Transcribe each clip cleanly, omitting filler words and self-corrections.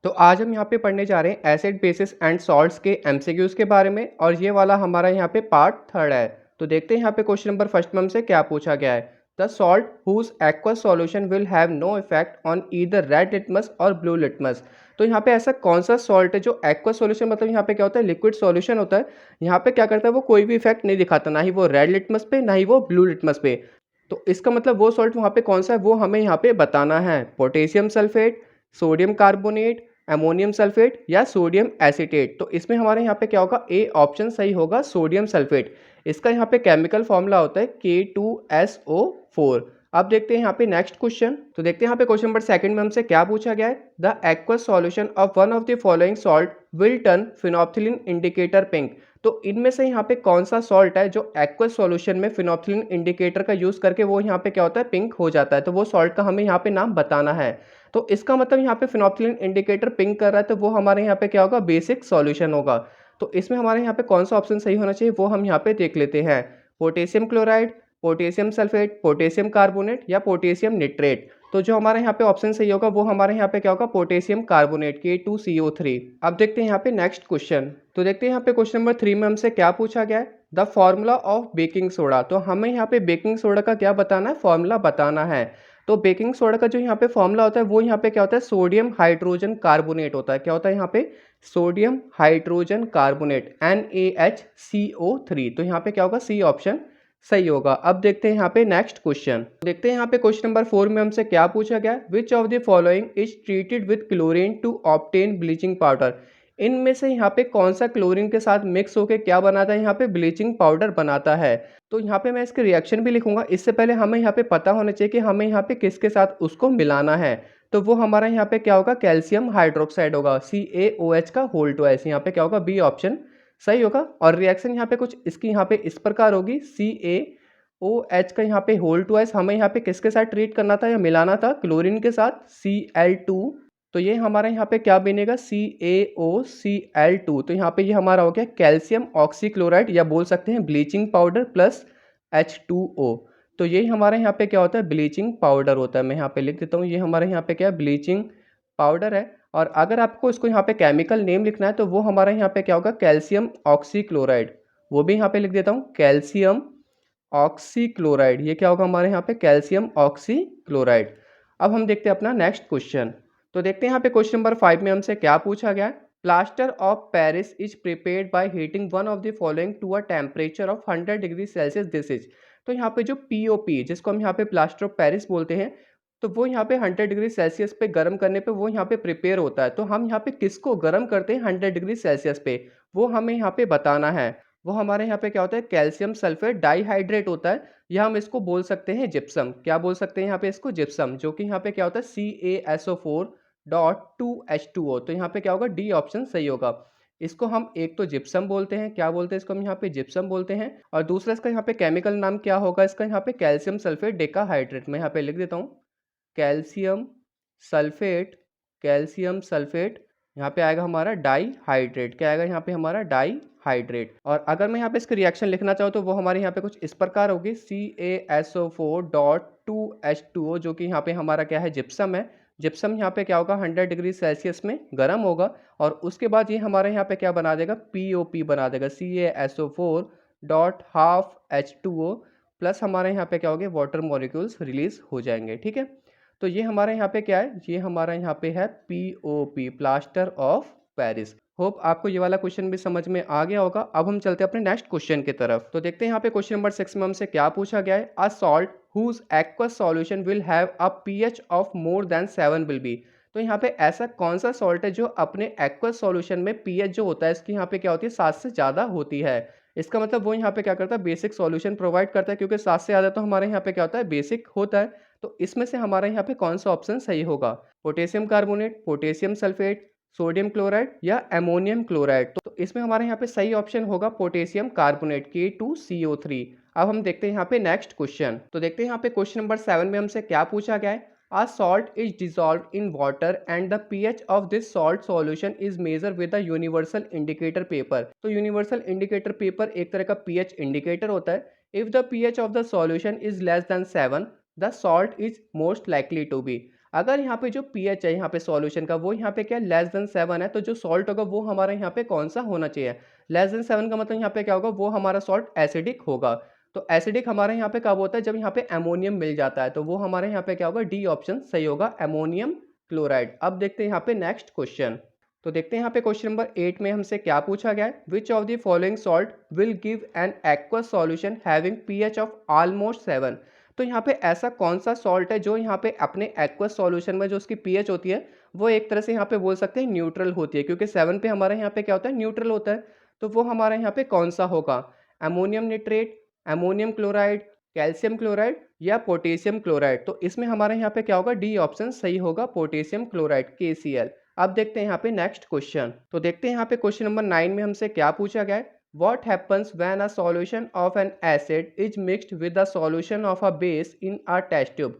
तो आज हम यहाँ पे पढ़ने जा रहे हैं एसिड बेसिस एंड सॉल्ट्स के एमसीक्यूज के बारे में और ये वाला हमारा यहाँ पे पार्ट थर्ड है। तो देखते हैं यहाँ पे क्वेश्चन नंबर फर्स्ट में हमसे क्या पूछा गया है। The salt whose aqueous solution will have no effect on either red litmus और ब्लू लिटमस। तो यहाँ पे ऐसा कौन सा सॉल्ट है जो एक्वस सॉल्यूशन मतलब यहाँ पे क्या होता है, लिक्विड सॉल्यूशन होता है। यहाँ पे क्या करता है, वो कोई भी इफेक्ट नहीं दिखाता, ना ही वो रेड लिटमस पे ना ही वो ब्लू लिटमस पे। तो इसका मतलब वो सॉल्ट वहाँ पे कौन सा है वो हमें यहाँ पे बताना है। Potassium sulphate, sodium carbonate, ammonium sulphate या सोडियम एसीटेट। तो इसमें हमारे यहाँ पे क्या होगा, ए ऑप्शन सही होगा, सोडियम सल्फेट। इसका यहाँ पे केमिकल फॉर्मूला होता है K2SO4। अब देखते हैं यहाँ पे नेक्स्ट क्वेश्चन। तो देखते हैं यहाँ पे क्वेश्चन नंबर सेकंड में हमसे क्या पूछा गया है। The aqueous solution of one of the following salt will turn phenolphthalein indicator pink. तो इनमें से यहाँ पे कौन सा सॉल्ट है जो एक्वस सॉल्यूशन में फिनोप्थिलिन इंडिकेटर का यूज करके वो यहाँ पे क्या होता है, पिंक हो जाता है। तो वो सॉल्ट का हमें यहाँ पे नाम बताना है। तो इसका मतलब यहाँ पे फिनोप्थिलिन इंडिकेटर पिंक कर रहा है, तो वो हमारे यहाँ पे क्या होगा, बेसिक सॉल्यूशन होगा। तो इसमें हमारे यहाँ पे कौन सा ऑप्शन सही होना चाहिए वो हम यहाँ पे देख लेते हैं। Potassium chloride, potassium sulphate, potassium carbonate या पोटेशियम निट्रेट। तो जो हमारे यहाँ पे ऑप्शन सही होगा वो हमारे यहाँ पे क्या होगा, पोटेशियम कार्बोनेट K2CO3। अब देखते हैं यहाँ पे नेक्स्ट क्वेश्चन। तो देखते हैं यहाँ पे क्वेश्चन नंबर 3 में हमसे क्या पूछा गया है। The formula of baking soda. तो हमें यहाँ पे बेकिंग सोडा का क्या बताना है, फॉर्मूला बताना है। तो बेकिंग सोडा का जो यहाँ पे फॉर्मूला होता है वो यहाँ पे क्या होता है, सोडियम हाइड्रोजन कार्बोनेट होता है। क्या होता है यहाँ पे, सोडियम हाइड्रोजन कार्बोनेट NaHCO3। तो यहाँ पे क्या होगा, सी ऑप्शन सही होगा। अब देखते हैं यहाँ पे नेक्स्ट क्वेश्चन। देखते हैं यहाँ पे क्वेश्चन नंबर 4 में हमसे क्या पूछा गया। Which of the following is treated with chlorine to obtain bleaching powder. इनमें से यहाँ पे कौन सा क्लोरीन के साथ मिक्स होकर क्या बनाता है, यहाँ पे ब्लीचिंग पाउडर बनाता है। तो यहाँ पे मैं इसके रिएक्शन भी लिखूंगा, इससे पहले हमें यहाँ पे पता होना चाहिए कि हमें यहाँ पे किसके साथ उसको मिलाना है। तो वो हमारा यहाँ पे क्या होगा, कैल्शियम हाइड्रोक्साइड होगा, CaOH का होल ट्वाइस। यहाँ पे क्या होगा, बी ऑप्शन सही होगा। और रिएक्शन यहाँ पे कुछ इसकी यहाँ पे इस प्रकार होगी, CaOH का यहाँ पे होल ट्वाइस हमें यहाँ पे किसके साथ ट्रीट करना था या मिलाना था, क्लोरीन के साथ, Cl2। तो ये हमारा यहाँ पे क्या बनेगा, CaOCl2। तो यहाँ पे ये हमारा हो गया कैल्शियम ऑक्सीक्लोराइड या बोल सकते हैं ब्लीचिंग पाउडर प्लस H2O। तो यही हमारे यहाँ पे क्या होता है, ब्लीचिंग पाउडर होता है। मैं यहाँ पे लिख देता हूँ, ये हमारे यहाँ पे क्या है, ब्लीचिंग पाउडर है। और अगर आपको इसको यहाँ पे केमिकल नेम लिखना है तो वो हमारे यहाँ पे क्या होगा, कैल्शियम ऑक्सीक्लोराइड। वो भी यहाँ पे लिख देता हूँ, कैल्शियम ऑक्सीक्लोराइड। ये क्या होगा हमारे यहाँ पे, कैल्शियम ऑक्सीक्लोराइड। अब हम देखते हैं अपना नेक्स्ट क्वेश्चन। तो देखते हैं यहाँ पे क्वेश्चन नंबर 5 में हमसे क्या पूछा गया है। Plaster of Paris is prepared by heating one of the following to a temperature of 100 degree Celsius, this is. तो यहाँ पे जो POP जिसको हम यहाँ पे प्लास्टर ऑफ पेरिस बोलते हैं, तो वो यहाँ पे 100 डिग्री सेल्सियस पे गर्म करने पे वो यहाँ पे प्रिपेयर होता है। तो हम यहाँ पे किसको गर्म करते हैं 100 डिग्री सेल्सियस पे, वो हमें यहाँ पे बताना है। वो हमारे यहाँ पे क्या होता है, कैल्शियम सल्फेट डाइहाइड्रेट होता है, या हम इसको बोल सकते हैं जिप्सम। क्या बोल सकते हैं यहाँ पे इसको, जिप्सम, जो कि यहाँ पे क्या होता है, CaSO4.2H2O। तो यहाँ पे क्या होगा, डी ऑप्शन सही होगा। इसको हम एक तो जिप्सम बोलते हैं, क्या बोलते हैं इसको हम यहाँ पे, जिप्सम बोलते हैं। और दूसरा इसका यहाँ पे केमिकल नाम क्या होगा, इसका यहाँ पे कैल्शियम सल्फेट डेकाहाइड्रेट। मैं यहाँ पे लिख देता हूँ, कैल्शियम सल्फेट, कैल्शियम सल्फेट यहाँ पे आएगा हमारा डाइहाइड्रेट। क्या आएगा यहाँ पे हमारा, डाइहाइड्रेट। और अगर मैं यहाँ पे इसकी रिएक्शन लिखना चाहूँ तो वो हमारे यहाँ पे कुछ इस प्रकार होगी, CaSO4.2H2O, जो कि यहाँ पे हमारा क्या है, जिप्सम है। जिप्सम यहाँ पे क्या होगा, 100 डिग्री सेल्सियस में गर्म होगा। और उसके बाद ये हमारे यहाँ पे क्या बना देगा, POP बना देगा, CaSO4.12H2O प्लस हमारे यहाँ पे क्या हो गया, वाटर मॉलिक्यूल्स रिलीज हो जाएंगे। ठीक है, तो ये हमारे यहाँ पे क्या है, ये हमारा यहाँ पे है POP, plaster of Paris. Hope आपको ये वाला क्वेश्चन भी समझ में आ गया होगा। अब हम चलते हैं अपने नेक्स्ट क्वेश्चन की तरफ। तो देखते हैं यहाँ पे क्वेश्चन नंबर 6 में हमसे क्या पूछा गया है। A salt whose aqueous solution will have a pH of more than 7 will be. तो यहाँ पे ऐसा कौन सा सॉल्ट है जो अपने एक्वस सॉल्यूशन में pH जो होता है इसकी यहाँ पे क्या होती है, 7 से ज़्यादा होती है। इसका मतलब वो यहाँ पे क्या करता है, बेसिक सॉल्यूशन प्रोवाइड करता है, क्योंकि 7 से ज़्यादा तो हमारे यहाँ पे क्या होता है, बेसिक होता है। तो इसमें से हमारे यहाँ पे कौन सा ऑप्शन सही होगा, potassium carbonate, potassium sulphate, sodium chloride या अमोनियम क्लोराइड। तो इसमें हमारे यहाँ पे सही ऑप्शन होगा पोटेशियम कार्बोनेट K2CO3। अब हम देखते हैं यहाँ पे नेक्स्ट क्वेश्चन। तो देखते हैं यहाँ पे क्वेश्चन नंबर 7 में हमसे क्या पूछा गया है। A salt is dissolved in water and the pH of this salt solution is measured with a universal indicator paper। तो universal indicator paper एक तरह का pH indicator होता है। If the pH of the solution is less than 7, the salt is most likely to be। अगर यहाँ पे जो पीएच है यहाँ पे सॉल्यूशन का वो यहाँ पे क्या लेस देन 7 है, तो जो सॉल्ट होगा वो हमारा यहाँ पे कौन सा होना चाहिए? लेस देन 7 का मतलब यहाँ पे क्या होगा, वो हमारा सॉल्ट एसिडिक होगा। तो एसिडिक हमारे यहाँ पे कब होता है, जब यहाँ पे अमोनियम मिल जाता है, तो वो हमारे यहाँ पे क्या होगा, डी ऑप्शन सही होगा, अमोनियम क्लोराइड। अब देखते हैं यहाँ पे नेक्स्ट क्वेश्चन। तो देखते हैं यहाँ पे क्वेश्चन नंबर 8 में हमसे क्या पूछा गया है, विच of the following salt will give an aqueous solution having pH of almost 7। तो यहाँ पे ऐसा कौन सा सॉल्ट है जो यहाँ पे अपने एक्वस सॉल्यूशन में जो उसकी पीएच होती है वो एक तरह से यहाँ पे बोल सकते हैं न्यूट्रल होती है, क्योंकि 7 पे हमारे यहाँ पे क्या होता है, न्यूट्रल होता है। तो वो हमारे यहाँ पे कौन सा होगा, ammonium nitrate, ammonium chloride, calcium chloride या पोटेशियम क्लोराइड? तो इसमें हमारे यहाँ पे क्या होगा, डी ऑप्शन सही होगा, पोटेशियम क्लोराइड KCl। अब देखते हैं यहाँ पे नेक्स्ट क्वेश्चन। तो देखते हैं यहाँ पे क्वेश्चन नंबर 9 में हमसे क्या पूछा गया है, what happens when a solution of an acid is mixed with the solution of a base in a test tube.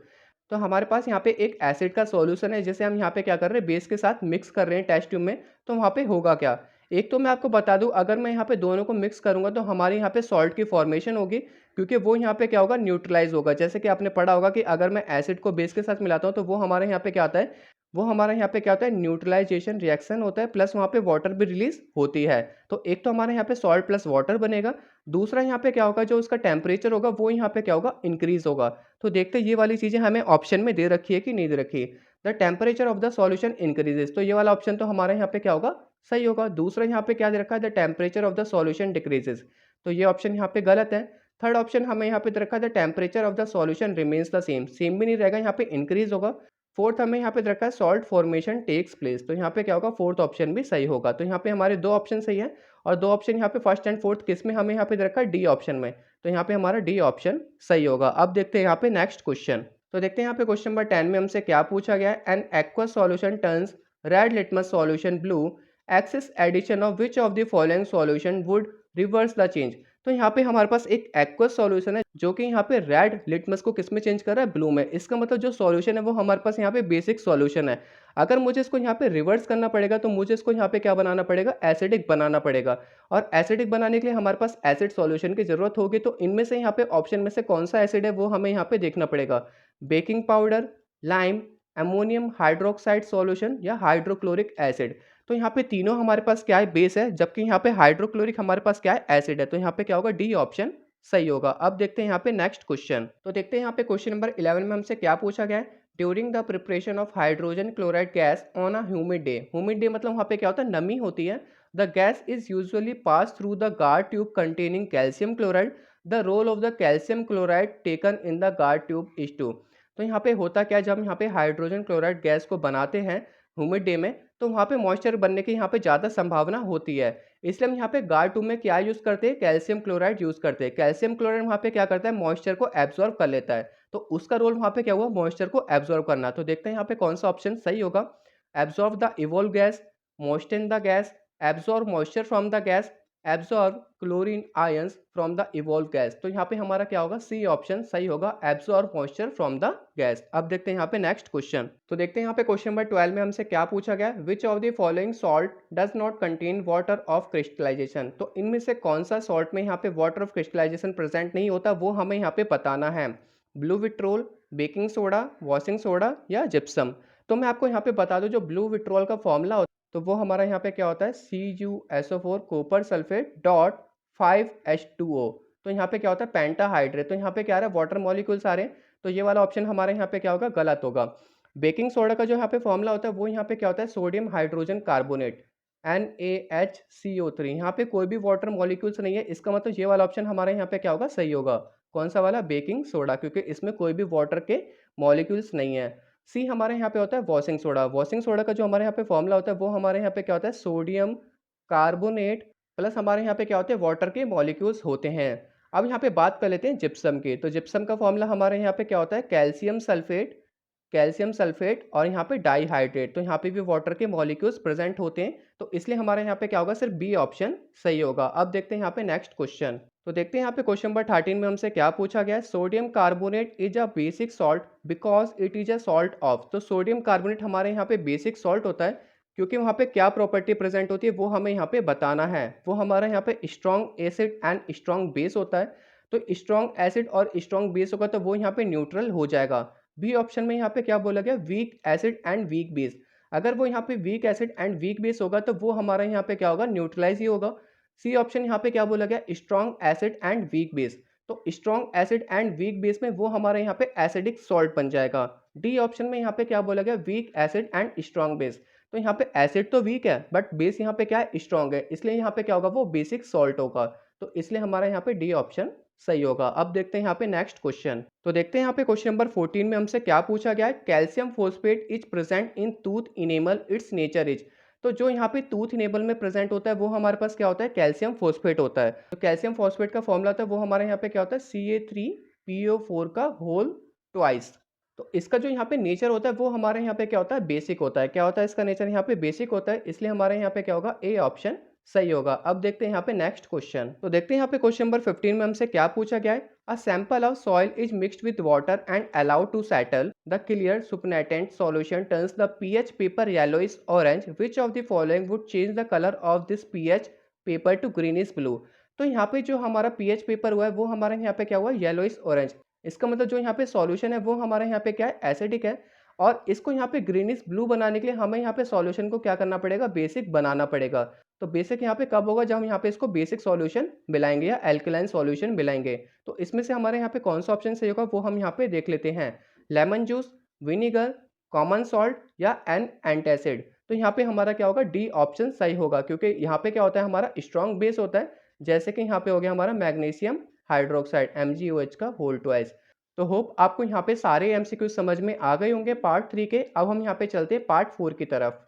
तो हमारे पास यहाँ पे एक एसिड का सॉल्यूशन है जिसे हम यहाँ पे क्या कर रहे हैं, बेस के साथ मिक्स कर रहे हैं टेस्ट ट्यूब में। तो वहाँ पे होगा क्या, एक तो मैं आपको बता दूं, अगर मैं यहाँ पे दोनों को मिक्स करूंगा तो हमारे यहाँ पे सॉल्ट की फॉर्मेशन होगी, क्योंकि वो यहाँ पे क्या होगा, न्यूट्रलाइज होगा। जैसे कि आपने पढ़ा होगा कि अगर मैं एसिड को बेस के साथ मिलाता हूँ तो वो हमारे यहाँ पे क्या आता है, वो हमारे यहाँ पे क्या होता है, न्यूट्रलाइजेशन रिएक्शन होता है, प्लस वहाँ पे वाटर भी रिलीज होती है। तो एक तो हमारे यहाँ पे सॉल्ट प्लस वाटर बनेगा, दूसरा यहाँ पे क्या होगा, जो उसका टेम्परेचर होगा वो यहाँ पे क्या होगा, इंक्रीज होगा। तो देखते हैं ये वाली चीज़ें हमें ऑप्शन में दे रखी है कि नहीं दे रखी है। The temperature of the solution increases, तो ये वाला ऑप्शन तो हमारे यहाँ पे क्या होगा, सही होगा। दूसरा यहाँ पे क्या दे रखा है, the temperature of the solution decreases, तो ये ऑप्शन यहाँ पे गलत है। थर्ड ऑप्शन हमें यहाँ पे दे रखा है, the temperature of the solution remains the same, same भी नहीं रहेगा, यहाँ पे इंक्रीज होगा। फोर्थ हमें यहाँ पे दे रखा है, सॉल्ट फॉर्मेशन टेक्स प्लेस, तो यहाँ पे क्या होगा, फोर्थ ऑप्शन भी सही होगा। तो यहाँ पे हमारे दो ऑप्शन सही है, और दो ऑप्शन यहाँ पे फर्स्ट एंड फोर्थ किस में हमें यहाँ पे दे रखा है, डी ऑप्शन में। तो यहाँ पे हमारा डी ऑप्शन सही होगा। अब देखते हैं यहाँ पे नेक्स्ट क्वेश्चन। तो देखते हैं यहाँ पे क्वेश्चन नंबर 10 में हमसे क्या पूछा गया है, an aqueous solution turns red litmus solution blue, excess addition of which of the following solution would reverse the change. तो यहाँ पे हमारे पास एक एक्वस सॉल्यूशन है जो कि यहाँ पे रेड लिटमस को किस में चेंज कर रहा है, ब्लू में। इसका मतलब जो सॉल्यूशन है वो हमारे पास यहाँ पे बेसिक सॉल्यूशन है। अगर मुझे इसको यहाँ पे रिवर्स करना पड़ेगा तो मुझे इसको यहाँ पे क्या बनाना पड़ेगा, एसिडिक बनाना पड़ेगा। और एसिडिक बनाने के लिए हमारे पास एसिड सॉल्यूशन की जरूरत होगी। तो इनमें से यहाँ पे ऑप्शन में से कौन सा एसिड है वो हमें यहाँ पे देखना पड़ेगा, baking powder, lime, ammonium hydroxide solution या हाइड्रोक्लोरिक एसिड। तो यहाँ पे तीनों हमारे पास क्या है, बेस है, जबकि यहाँ पे हाइड्रोक्लोरिक हमारे पास क्या है, एसिड है। तो यहाँ पे क्या होगा, डी ऑप्शन सही होगा। अब देखते हैं यहाँ पे नेक्स्ट क्वेश्चन। तो देखते हैं यहाँ पे क्वेश्चन नंबर 11 में हमसे क्या पूछा गया है, during the preparation of hydrogen chloride gas on a humid day. Humid day मतलब वहाँ पे क्या होता है, नमी होती है। The gas is usually pass through the guard tube containing calcium chloride, the role of the calcium chloride taken in the guard tube is to. तो यहाँ पे होता क्या है, जब हम यहाँ पे हाइड्रोजन क्लोराइड गैस को बनाते हैं ह्यूमिड डे में, तो वहाँ पे मॉइस्चर बनने की यहाँ पे ज़्यादा संभावना होती है। इसलिए हम यहाँ पे गार्ड ट्यूब में क्या यूज़ करते हैं, कैल्शियम क्लोराइड यूज़ करते हैं। कैल्शियम क्लोराइड वहाँ पे क्या करता है, मॉइस्चर को एब्जॉर्ब कर लेता है। तो उसका रोल वहाँ पे क्या हुआ, मॉइस्चर को एब्जॉर्ब करना। तो देखते हैं यहाँ पे कौन सा ऑप्शन सही होगा, absorb the evolve gas, moisten the gas, absorb moisture from the gas, absorb chlorine ions from the evolve gas. तो यहाँ पे हमारा क्या होगा, सी ऑप्शन सही होगा, absorb moisture from the gas. अब देखते हैं यहाँ पे नेक्स्ट क्वेश्चन। तो देखते हैं यहाँ पे क्वेश्चन नंबर 12 में हमसे क्या पूछा गया, which of the following salt does not contain water of crystallisation. तो इनमें से कौन सा सॉल्ट में यहाँ पे वाटर ऑफ क्रिस्टलाइजेशन प्रेजेंट नहीं होता, वो हमें यहाँ पे बताना है। Blue vitriol, baking soda, washing soda या जिप्सम। तो मैं आपको यहाँ पे बता दूं, जो ब्लू विट्रोल का फॉर्मूला होता है तो वो हमारा यहाँ पे क्या होता है, CuSO4 copper sulphate dot 5H2O। तो यहाँ पे क्या होता है, पेंटाहाइड्रेट। तो यहाँ पे क्या आ रहा है, वाटर मॉलिक्यूल्स आ रहे हैं। तो ये वाला ऑप्शन हमारे यहाँ पे क्या होगा, गलत होगा। बेकिंग सोडा का जो यहाँ पे फॉर्मूला होता है वो यहाँ पे क्या होता है, सोडियम हाइड्रोजन कार्बोनेट, NaHCO3। यहाँ पे कोई भी वाटर मॉलिक्यूल्स नहीं है, इसका मतलब ये वाला ऑप्शन हमारे यहाँ पे क्या होगा, सही होगा। कौन सा वाला, बेकिंग सोडा, क्योंकि इसमें कोई भी वाटर के मॉलिक्यूल्स नहीं है। सी हमारे यहाँ पे होता है वॉशिंग सोडा। वॉशिंग सोडा का जो हमारे यहाँ पे फॉर्मूला होता है वो हमारे यहाँ पे क्या होता है, सोडियम कार्बोनेट प्लस हमारे यहाँ पे क्या होते हैं, वाटर के मॉलिक्यूल्स होते हैं। अब यहाँ पे बात कर लेते हैं जिप्सम की। तो जिप्सम का फॉर्मूला हमारे यहाँ पे क्या होता है, कैल्शियम सल्फेट, कैल्शियम सल्फेट और यहाँ पे डाईहाइड्रेट। तो यहाँ पे भी वाटर के मॉलिक्यूल्स प्रेजेंट होते हैं। तो इसलिए हमारे यहाँ पे क्या होगा, सिर्फ बी ऑप्शन सही होगा। अब देखते हैं यहाँ पे नेक्स्ट क्वेश्चन। तो देखते हैं यहाँ पे क्वेश्चन नंबर 13 में हमसे क्या पूछा गया है, sodium carbonate is a basic salt because it is a salt of. तो सोडियम कार्बोनेट हमारे यहाँ पे बेसिक सॉल्ट होता है क्योंकि वहाँ पे क्या प्रॉपर्टी प्रेजेंट होती है वो हमें यहाँ पे बताना है। वो हमारा यहाँ पे strong acid and strong base होता है। तो स्ट्रॉन्ग एसिड और स्ट्रॉन्ग बेस होगा तो वो यहाँ पे न्यूट्रल हो जाएगा। बी ऑप्शन में यहाँ पे क्या बोला गया, weak acid and weak base. अगर वो यहाँ पे weak acid and weak base होगा तो वो हमारा यहाँ पे क्या होगा, न्यूट्रलाइज ही होगा। सी ऑप्शन यहाँ पे क्या बोला गया, strong acid and weak base. तो strong acid and weak base में वो हमारे यहाँ पे एसिडिक सॉल्ट बन जाएगा। डी ऑप्शन में यहाँ पे क्या बोला गया, weak acid and strong base. तो यहाँ पे एसिड तो वीक है बट बेस यहाँ पे क्या है, स्ट्रॉन्ग है, इसलिए यहाँ पे क्या होगा, वो बेसिक सॉल्ट होगा। तो इसलिए हमारा यहाँ पे डी ऑप्शन सही होगा। अब देखते हैं यहाँ पे नेक्स्ट क्वेश्चन। तो देखते हैं यहाँ पे क्वेश्चन नंबर 14 में हमसे क्या पूछा गया है, calcium phosphate is present in tooth enamel, it's nature is. तो जो यहाँ पे टूथ इनेबल में प्रेजेंट होता है वो हमारे पास क्या होता है, कैल्शियम फोस्फेट होता है। तो कैल्शियम फोस्फेट का फॉर्मूला होता है वो हमारे यहाँ पे क्या होता है, CA3PO4 का होल ट्वाइस। तो इसका जो यहाँ पे नेचर होता है वो हमारे यहाँ पे क्या होता है, बेसिक होता है। क्या होता है इसका नेचर, यहाँ पे बेसिक होता है, इसलिए हमारे यहाँ पे क्या होगा, ए ऑप्शन सही होगा। अब देखते हैं यहाँ पे नेक्स्ट क्वेश्चन। तो देखते हैं यहाँ पे क्वेश्चन नंबर 15 में हमसे क्या पूछा गया है, a sample of soil is mixed with water and allowed to settle, the clear supernatant solution turns the pH paper yellowish orange, which of the following would change the colour of this pH paper to greenish blue. तो यहाँ पे जो हमारा pH paper हुआ है वो हमारे यहाँ पे क्या हुआ, येलोइश ऑरेंज। इसका मतलब जो यहाँ पे सॉल्यूशन है वो हमारे यहाँ पे क्या है, एसिडिक है। और इसको यहाँ पे ग्रीनिश ब्लू बनाने के लिए हमें यहाँ पे सॉल्यूशन को क्या करना पड़ेगा, बेसिक बनाना पड़ेगा। तो बेसिक यहाँ पे कब होगा, जब हम यहाँ पे इसको बेसिक सॉल्यूशन मिलाएंगे या एल्कलाइन सॉल्यूशन मिलाएंगे। तो इसमें से हमारे यहाँ पे कौन सा ऑप्शन सही होगा वो हम यहाँ पे देख लेते हैं, lemon juice, vinegar, common salt या एन एंटासिड। तो यहाँ पे हमारा क्या होगा, डी ऑप्शन सही होगा, क्योंकि यहाँ पे क्या होता है, हमारा स्ट्रॉन्ग बेस होता है। जैसे कि यहाँ पे हो गया हमारा मैग्नीशियम हाइड्रोक्साइड MgOH का होल ट्वाइस। तो होप आपको यहाँ पे सारे एमसीक्यू समझ में आ गए होंगे पार्ट 3 के। अब हम यहाँ पे चलते हैं पार्ट 4 की तरफ।